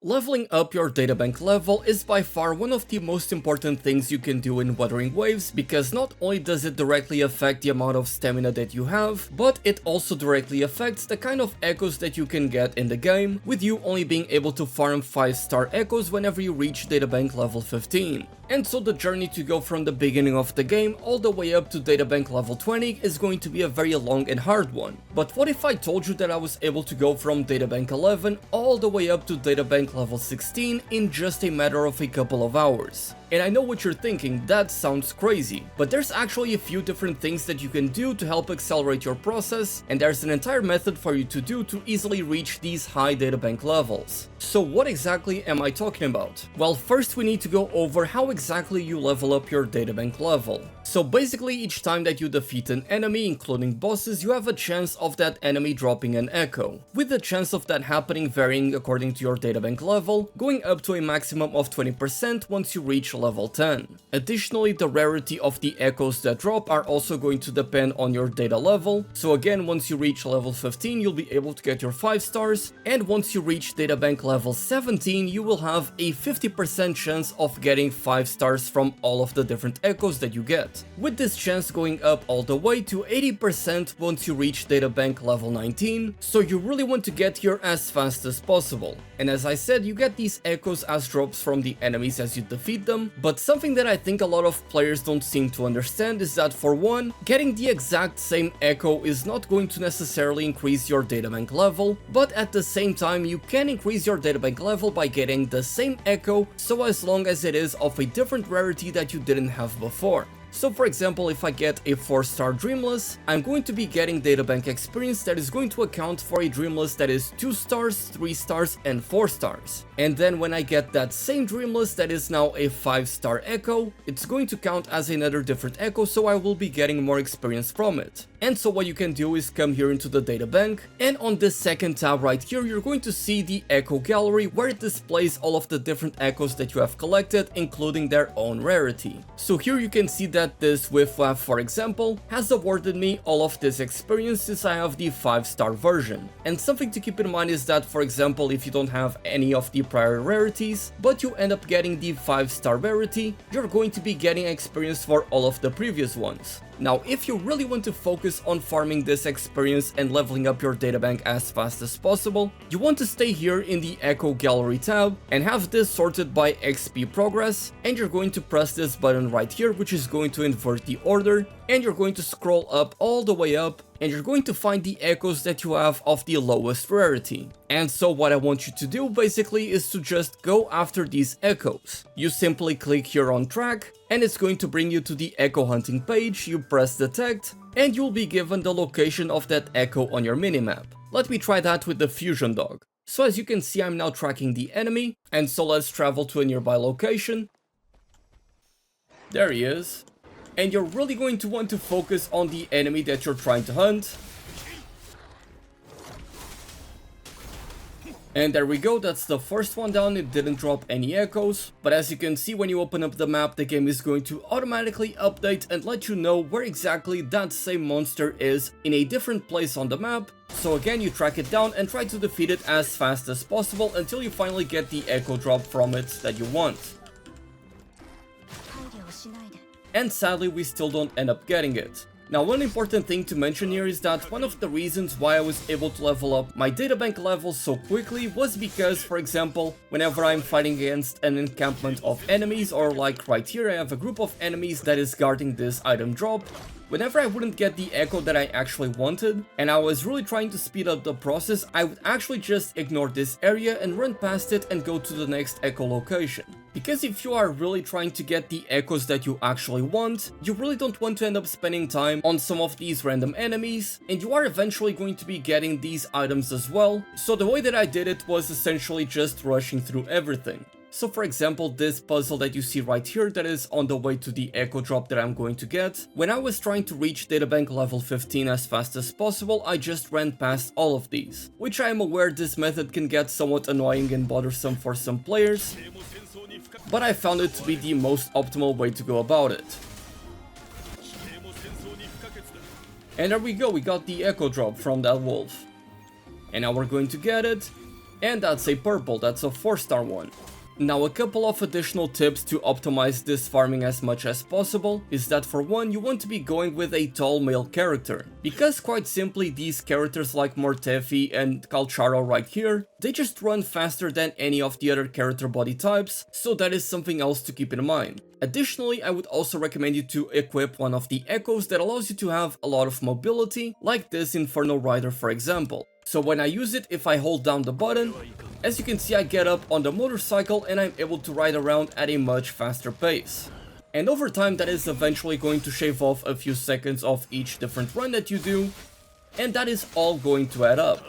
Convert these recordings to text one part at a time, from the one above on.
Leveling up your databank level is by far one of the most important things you can do in Wuthering Waves, because not only does it directly affect the amount of stamina that you have, but it also directly affects the kind of echoes that you can get in the game, with you only being able to farm 5-star echoes whenever you reach databank level 15. And so the journey to go from the beginning of the game all the way up to databank level 20 is going to be a very long and hard one. But what if I told you that I was able to go from databank 11 all the way up to databank level 16 in just a matter of a couple of hours? And I know what you're thinking, that sounds crazy, but there's actually a few different things that you can do to help accelerate your process, and there's an entire method for you to do to easily reach these high databank levels. So what exactly am I talking about? Well, first we need to go over how exactly you level up your databank level. So basically, each time that you defeat an enemy, including bosses, you have a chance of that enemy dropping an echo, with the chance of that happening varying according to your databank level, going up to a maximum of 20% once you reach level 10. Additionally, the rarity of the echoes that drop are also going to depend on your data level, so again, once you reach level 15 you'll be able to get your 5 stars, and once you reach databank level 17 you will have a 50% chance of getting 5 stars from all of the different echoes that you get, with this chance going up all the way to 80% once you reach databank level 19, so you really want to get here as fast as possible. And as I said, you get these echoes as drops from the enemies as you defeat them, but something that I think a lot of players don't seem to understand is that, for one, getting the exact same echo is not going to necessarily increase your databank level, but at the same time you can increase your databank level by getting the same echo, so as long as it is of a different rarity that you didn't have before. So for example, if I get a 4-star Dreamless, I'm going to be getting databank experience that is going to account for a Dreamless that is 2 stars, 3 stars, and 4 stars. And then when I get that same Dreamless that is now a 5-star Echo, it's going to count as another different Echo, so I will be getting more experience from it. And so what you can do is come here into the databank, and on this second tab right here, you're going to see the Echo Gallery, where it displays all of the different echoes that you have collected, including their own rarity. So here you can see that this wuwa, for example, has awarded me all of this experience since I have the 5-star version. And something to keep in mind is that, for example, if you don't have any of the prior rarities, but you end up getting the 5-star rarity, you're going to be getting experience for all of the previous ones. Now, if you really want to focus on farming this experience and leveling up your databank as fast as possible, you want to stay here in the Echo Gallery tab and have this sorted by XP progress, and you're going to press this button right here, which is going to invert the order, and you're going to scroll up all the way up, and you're going to find the echoes that you have of the lowest rarity. And so what I want you to do basically is to just go after these echoes. You simply click here on track, and it's going to bring you to the echo hunting page. You press detect, and you'll be given the location of that echo on your minimap. Let me try that with the fusion dog. So as you can see, I'm now tracking the enemy, and so let's travel to a nearby location. There he is. And you're really going to want to focus on the enemy that you're trying to hunt. And there we go, that's the first one down. It didn't drop any echoes, but as you can see, when you open up the map, the game is going to automatically update and let you know where exactly that same monster is in a different place on the map. So again, you track it down and try to defeat it as fast as possible until you finally get the echo drop from it that you want. And sadly, we still don't end up getting it. Now, one important thing to mention here is that one of the reasons why I was able to level up my databank levels so quickly was because, for example, whenever I'm fighting against an encampment of enemies, or like right here, I have a group of enemies that is guarding this item drop. Whenever I wouldn't get the echo that I actually wanted, and I was really trying to speed up the process, I would actually just ignore this area and run past it and go to the next echo location. Because if you are really trying to get the echoes that you actually want, you really don't want to end up spending time on some of these random enemies, and you are eventually going to be getting these items as well. So the way that I did it was essentially just rushing through everything. So for example, this puzzle that you see right here that is on the way to the echo drop that I'm going to get, when I was trying to reach databank level 15 as fast as possible, I just ran past all of these, which I am aware this method can get somewhat annoying and bothersome for some players, but I found it to be the most optimal way to go about it. And there we go, we got the echo drop from that wolf. And now we're going to get it. and that's a purple, that's a 4-star one. Now, a couple of additional tips to optimize this farming as much as possible is that for one, you want to be going with a tall male character, because quite simply these characters like Mortefi and Calcharo right here, they just run faster than any of the other character body types, so that is something else to keep in mind. Additionally, I would also recommend you to equip one of the echoes that allows you to have a lot of mobility, like this Infernal Rider for example. So when I use it, if I hold down the button, as you can see, I get up on the motorcycle and I'm able to ride around at a much faster pace. And over time, that is eventually going to shave off a few seconds of each different run that you do, and that is all going to add up.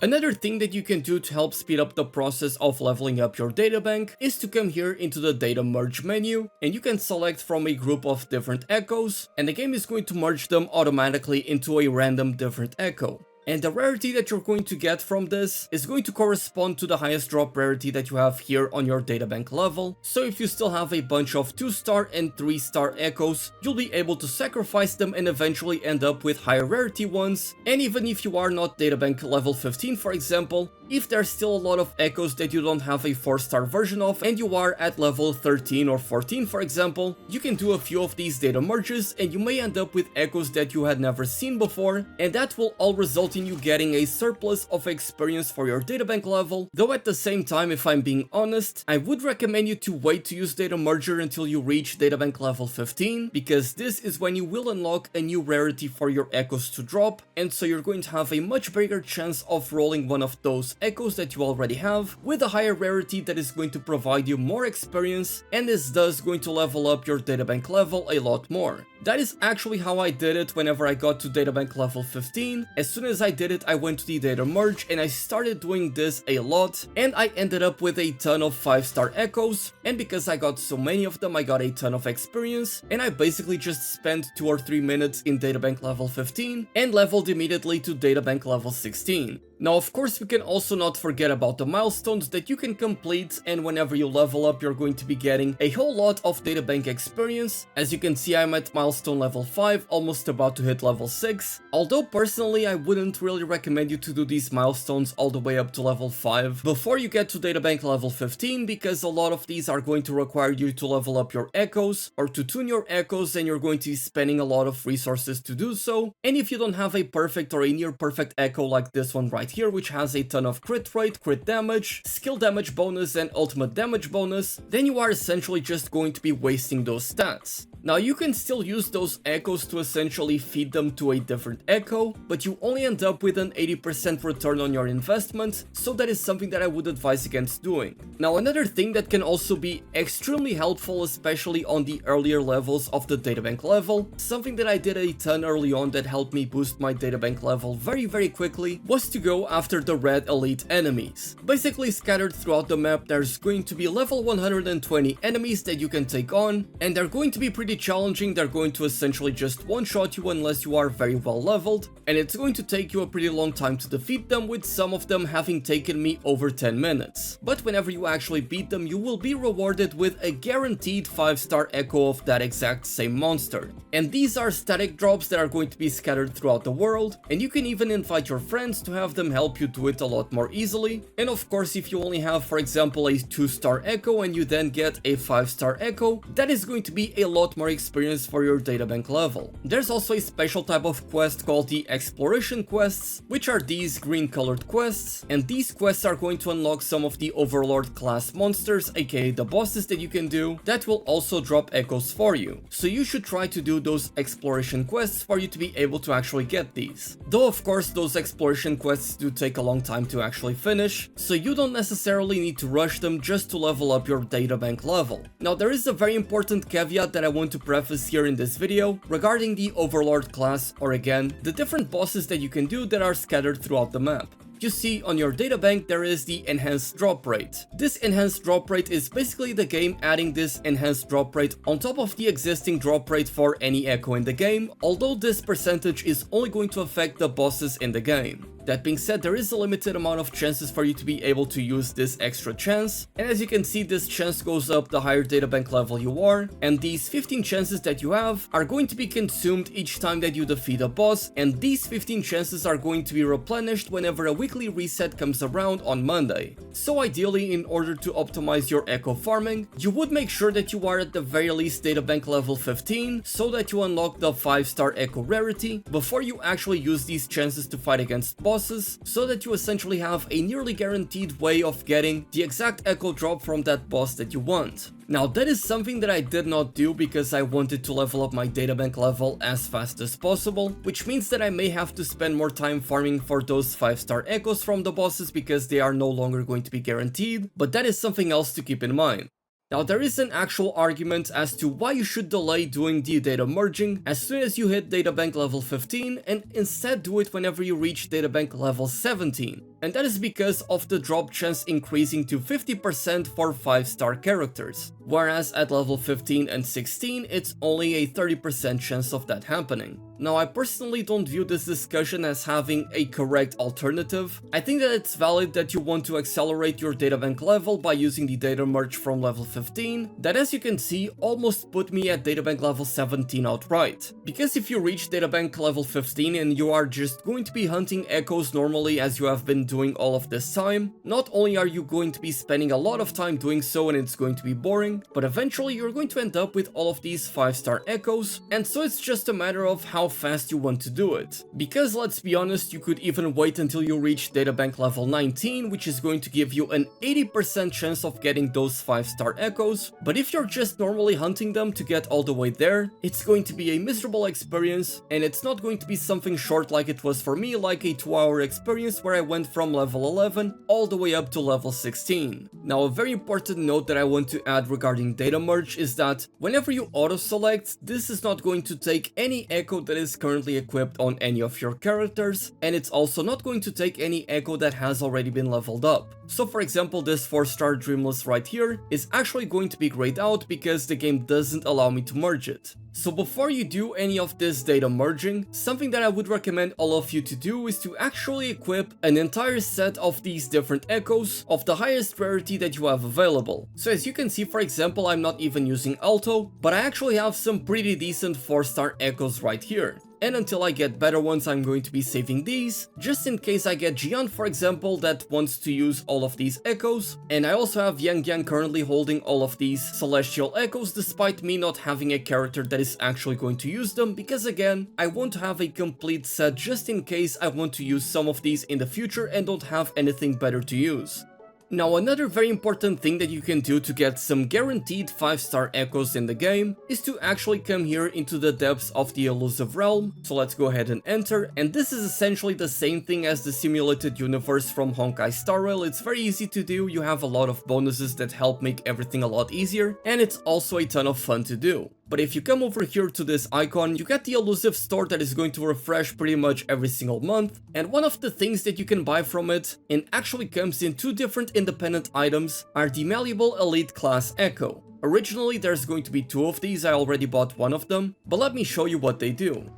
Another thing that you can do to help speed up the process of leveling up your databank is to come here into the data merge menu, and you can select from a group of different echoes, and the game is going to merge them automatically into a random different echo. And the rarity that you're going to get from this is going to correspond to the highest drop rarity that you have here on your databank level. So if you still have a bunch of 2-star and 3-star echoes, you'll be able to sacrifice them and eventually end up with higher rarity ones. And even if you are not databank level 15 for example, if there's still a lot of echoes that you don't have a 4-star version of and you are at level 13 or 14 for example, you can do a few of these data merges and you may end up with echoes that you had never seen before, and that will all result in you getting a surplus of experience for your databank level. Though at the same time, if I'm being honest, I would recommend you to wait to use data merger until you reach databank level 15, because this is when you will unlock a new rarity for your echoes to drop, and so you're going to have a much bigger chance of rolling one of those echoes that you already have with a higher rarity that is going to provide you more experience, and is thus going to level up your databank level a lot more. That is actually how I did it whenever I got to databank level 15. As soon as I did it, I went to the data merge and I started doing this a lot, and I ended up with a ton of 5-star echoes, and because I got so many of them, I got a ton of experience, and I basically just spent 2 or 3 minutes in databank level 15 and leveled immediately to databank level 16. Now, of course, we can also not forget about the milestones that you can complete, and whenever you level up, you're going to be getting a whole lot of databank experience. As you can see, I'm at milestone level 5, almost about to hit level 6, although personally I wouldn't really recommend you to do these milestones all the way up to level 5 before you get to databank level 15, because a lot of these are going to require you to level up your echoes or to tune your echoes, and you're going to be spending a lot of resources to do so. And if you don't have a perfect or a near perfect echo like this one right here, which has a ton of crit rate, crit damage, skill damage bonus, and ultimate damage bonus, then you are essentially just going to be wasting those stats. Now, you can still use those echoes to essentially feed them to a different echo, but you only end up with an 80% return on your investment, so that is something that I would advise against doing. Now, another thing that can also be extremely helpful, especially on the earlier levels of the databank level, something that I did a ton early on that helped me boost my databank level very quickly, was to go after the red elite enemies. Basically, scattered throughout the map, there's going to be level 120 enemies that you can take on, and they're going to be pretty challenging. They're going to essentially just one-shot you unless you are very well leveled, and it's going to take you a pretty long time to defeat them, with some of them having taken me over 10 minutes. But whenever you actually beat them, you will be rewarded with a guaranteed 5-star echo of that exact same monster. And these are static drops that are going to be scattered throughout the world, and you can even invite your friends to have them help you do it a lot more easily. And of course, if you only have, for example, a 2-star echo and you then get a 5-star echo, that is going to be a lot more experience for your databank level. There's also a special type of quest called the exploration quests, which are these green colored quests, and these quests are going to unlock some of the overlord class monsters, aka the bosses that you can do, that will also drop echoes for you. So you should try to do those exploration quests for you to be able to actually get these. Though of course those exploration quests do take a long time to actually finish, so you don't necessarily need to rush them just to level up your databank level. Now, there is a very important caveat that I want to preface here in this video regarding the overlord class, or again, the different bosses that you can do that are scattered throughout the map. You see, on your databank there is the enhanced drop rate. This enhanced drop rate is basically the game adding this enhanced drop rate on top of the existing drop rate for any echo in the game, although this percentage is only going to affect the bosses in the game. That being said, there is a limited amount of chances for you to be able to use this extra chance, and as you can see, this chance goes up the higher databank level you are, and these 15 chances that you have are going to be consumed each time that you defeat a boss, and these 15 chances are going to be replenished whenever a weekly reset comes around on Monday. So ideally, in order to optimize your echo farming, you would make sure that you are at the very least databank level 15 so that you unlock the 5-star echo rarity before you actually use these chances to fight against bosses, so that you essentially have a nearly guaranteed way of getting the exact echo drop from that boss that you want. Now that is something that I did not do because I wanted to level up my databank level as fast as possible, which means that I may have to spend more time farming for those 5-star echoes from the bosses because they are no longer going to be guaranteed, but that is something else to keep in mind. Now there is an actual argument as to why you should delay doing the data merging as soon as you hit databank level 15 and instead do it whenever you reach databank level 17. And that is because of the drop chance increasing to 50% for 5-star characters, whereas at level 15 and 16 it's only a 30% chance of that happening. Now I personally don't view this discussion as having a correct alternative. I think that it's valid that you want to accelerate your databank level by using the data merge from level 15, that as you can see almost put me at databank level 17 outright. Because if you reach databank level 15 and you are just going to be hunting echoes normally as you have been doing all of this time, not only are you going to be spending a lot of time doing so and it's going to be boring, but eventually you're going to end up with all of these 5-star echoes, and so it's just a matter of how fast you want to do it. Because let's be honest, you could even wait until you reach databank level 19, which is going to give you an 80% chance of getting those 5-star echoes, but if you're just normally hunting them to get all the way there, it's going to be a miserable experience, and it's not going to be something short like it was for me, like a 2-hour experience where I went from level 11 all the way up to level 16. Now a very important note that I want to add regarding data merge is that whenever you auto select, this is not going to take any echo that is currently equipped on any of your characters, and it's also not going to take any echo that has already been leveled up. So for example, this 4-star Dreamless right here is actually going to be grayed out because the game doesn't allow me to merge it. So before you do any of this data merging, something that I would recommend all of you to do is to actually equip an entire set of these different echoes of the highest rarity that you have available. So as you can see, for example, I'm not even using Alto, but I actually have some pretty decent 4-star echoes right here. And until I get better ones, I'm going to be saving these, just in case I get Jian, for example, that wants to use all of these echoes. And I also have Yang Yang currently holding all of these celestial echoes, despite me not having a character that is actually going to use them, because again, I want to have a complete set just in case I want to use some of these in the future and don't have anything better to use. Now another very important thing that you can do to get some guaranteed 5-star echoes in the game is to actually come here into the depths of the Elusive realm. So let's go ahead and enter, and this is essentially the same thing as the simulated universe from Honkai Star Rail. It's very easy to do, you have a lot of bonuses that help make everything a lot easier, and it's also a ton of fun to do. But if you come over here to this icon, you get the Elusive store that is going to refresh pretty much every single month, and one of the things that you can buy from it, and actually comes in 2 different independent items, are the Malleable Elite Class Echo. Originally there's going to be 2 of these, I already bought 1 of them, but let me show you what they do.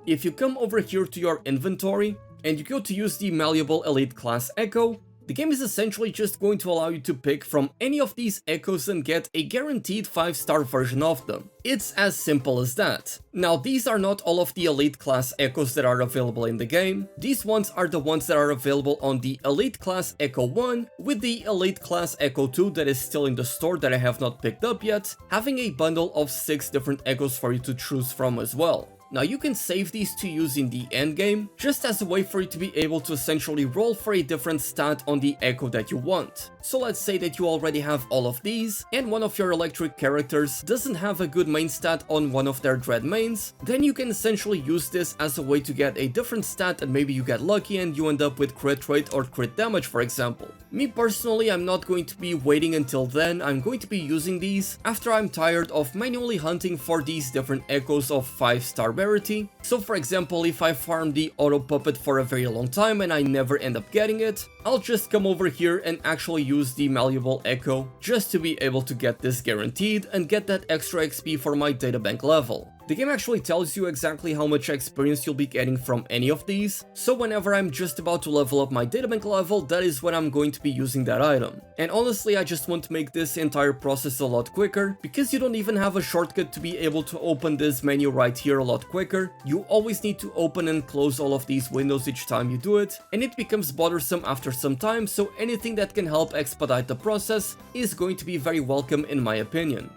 If you come over here to your inventory, and you go to use the Malleable Elite Class Echo, the game is essentially just going to allow you to pick from any of these echoes and get a guaranteed 5-star version of them. It's as simple as that. Now these are not all of the Elite Class echoes that are available in the game. These ones are the ones that are available on the Elite Class Echo 1, with the Elite Class Echo 2 that is still in the store that I have not picked up yet, having a bundle of 6 different echoes for you to choose from as well. Now you can save these to use in the endgame, just as a way for you to be able to essentially roll for a different stat on the echo that you want. So let's say that you already have all of these, and one of your electric characters doesn't have a good main stat on one of their dread mains, then you can essentially use this as a way to get a different stat, and maybe you get lucky and you end up with crit rate or crit damage, for example. Me personally, I'm not going to be waiting until then, I'm going to be using these after I'm tired of manually hunting for these different echoes of 5-star rarity. So for example, if I farm the auto puppet for a very long time and I never end up getting it, I'll just come over here and actually use the malleable echo just to be able to get this guaranteed and get that extra XP for my databank level. The game actually tells you exactly how much experience you'll be getting from any of these, so whenever I'm just about to level up my databank level, that is when I'm going to be using that item. And honestly, I just want to make this entire process a lot quicker, because you don't even have a shortcut to be able to open this menu right here a lot quicker. You always need to open and close all of these windows each time you do it, and it becomes bothersome after some time, so anything that can help expedite the process is going to be very welcome in my opinion.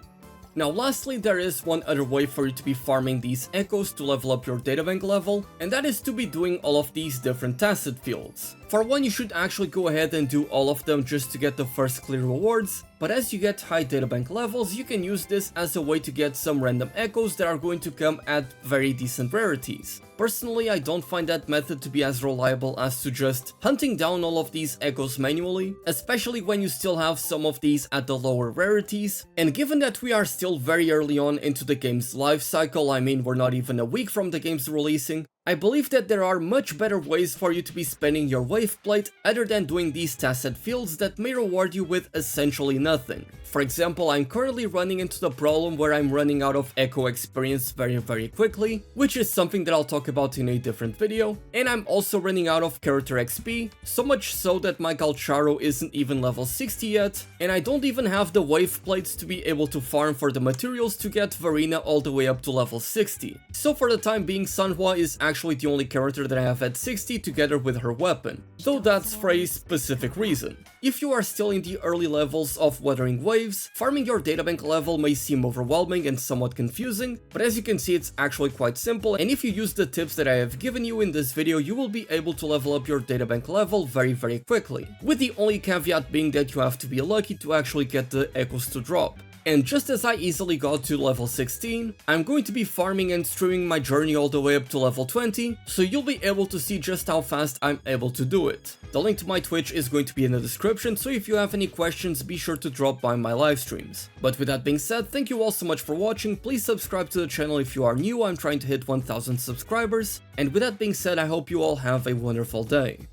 Now lastly, there is one other way for you to be farming these echoes to level up your databank level, and that is to be doing all of these different tacit fields. For one, you should actually go ahead and do all of them just to get the first clear rewards, but as you get high databank levels, you can use this as a way to get some random echoes that are going to come at very decent rarities. Personally, I don't find that method to be as reliable as to just hunting down all of these echoes manually, especially when you still have some of these at the lower rarities, and given that we are still very early on into the game's life cycle, I mean we're not even a week from the game's releasing, I believe that there are much better ways for you to be spending your wave plate other than doing these tacit fields that may reward you with essentially nothing. For example, I'm currently running into the problem where I'm running out of echo experience very quickly, which is something that I'll talk about in a different video, and I'm also running out of character XP, so much so that my Galcharo isn't even level 60 yet, and I don't even have the wave plates to be able to farm for the materials to get Verena all the way up to level 60. So for the time being, Sanhua is actually the only character that I have at 60 together with her weapon, though that's for a specific reason. If you are still in the early levels of Wuthering Waves, farming your databank level may seem overwhelming and somewhat confusing, but as you can see it's actually quite simple, and if you use the tips that I have given you in this video, you will be able to level up your databank level very quickly, with the only caveat being that you have to be lucky to actually get the echoes to drop. And just as I easily got to level 16, I'm going to be farming and streaming my journey all the way up to level 20, so you'll be able to see just how fast I'm able to do it. The link to my Twitch is going to be in the description, so if you have any questions, be sure to drop by my live streams. But with that being said, thank you all so much for watching, please subscribe to the channel if you are new, I'm trying to hit 1000 subscribers, and with that being said, I hope you all have a wonderful day.